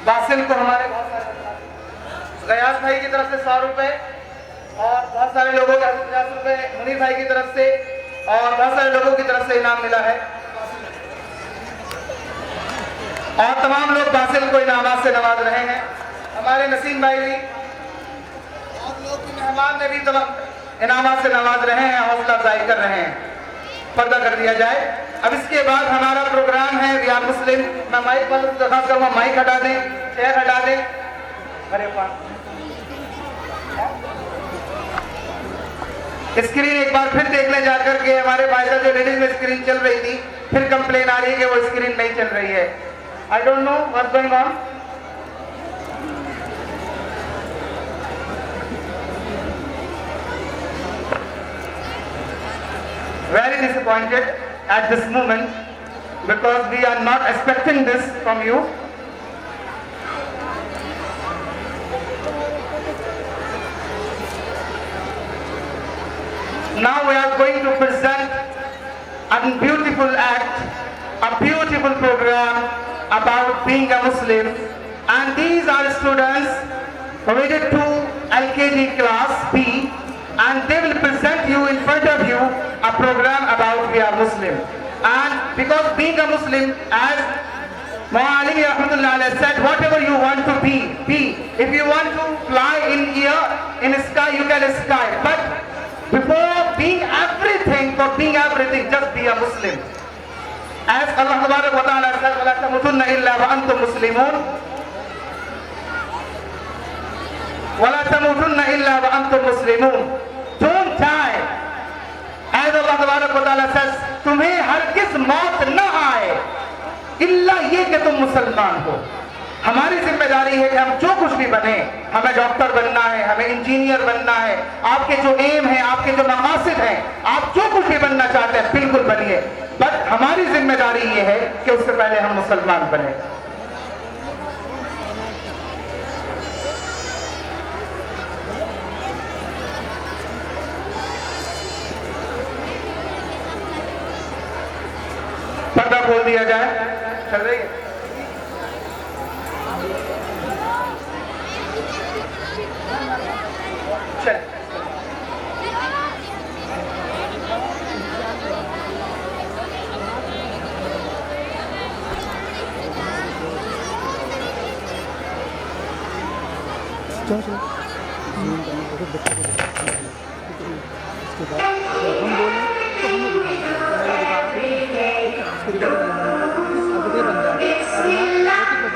Basil को हमारे गयास भाई की तरफ से 100 रुपए और बहुत सारे लोगों को 50 रुपए मुनीर भाई की तरफ से और बहुत सारे लोगों की तरफ से इनाम मिला है और तमाम लोग बासिल को इनामात से नवाज रहे हैं। हमारे नसीम भाई भी और लोग भी मेहमान ने भी तमाम इनामात से नवाज रहे हैं, हौसला अफजाई कर रहे हैं। पर्दा कर दिया जाए। अब इसके बाद हमारा प्रोग्राम है वी आर मुस्लिम। मैं माइक वालों से दरखास्त करूंगा, माइक हटा दें, चेयर हटा दें। अरे स्क्रीन एक बार फिर देख लें जाकर के। हमारे भाई साहब जो लेडीज में स्क्रीन चल रही थी, फिर कंप्लेन आ रही है कि वो स्क्रीन नहीं चल रही है। I don't know what's going on. Very disappointed at this moment because we are not expecting this from you. Now we are going to present a beautiful act, a beautiful program about being a Muslim, and these are students related to LKG class B, and they will present you in front of you a program about we are Muslim. And because being a Muslim, as Maulana Ali Rahmatullah Alayhi said, whatever you want to be. If you want to fly in air, in sky, you can sky. But before being everything, for being everything, just be a Muslim. As Allah Tabarak wa Ta'ala said, وَلَا تَمُوتُنَّ إِلَّا وَأَنْتُمْ مُسْلِمُونَ وَلَا تَمُوتُنَّ إِلَّا وَأَنْتُمْ مُسْلِمُونَ. Don't die. As Allah Tabarak wa Ta'ala says, तुम्हें हरगिज़ मौत न आए इल्ला ये कि तुम मुसलमान हो। हमारी जिम्मेदारी है कि हम जो कुछ भी बने, हमें डॉक्टर बनना है, हमें इंजीनियर बनना है, आपके जो एम है, आपके जो मकासद हैं, आप जो कुछ भी बनना चाहते हैं बिल्कुल बनिए, बट हमारी जिम्मेदारी ये है कि उससे पहले हम मुसलमान बने। पर्दा खोल दिया जाए। चल रही है? चल। इसके बाद हम बोलें तो हमें दिखाना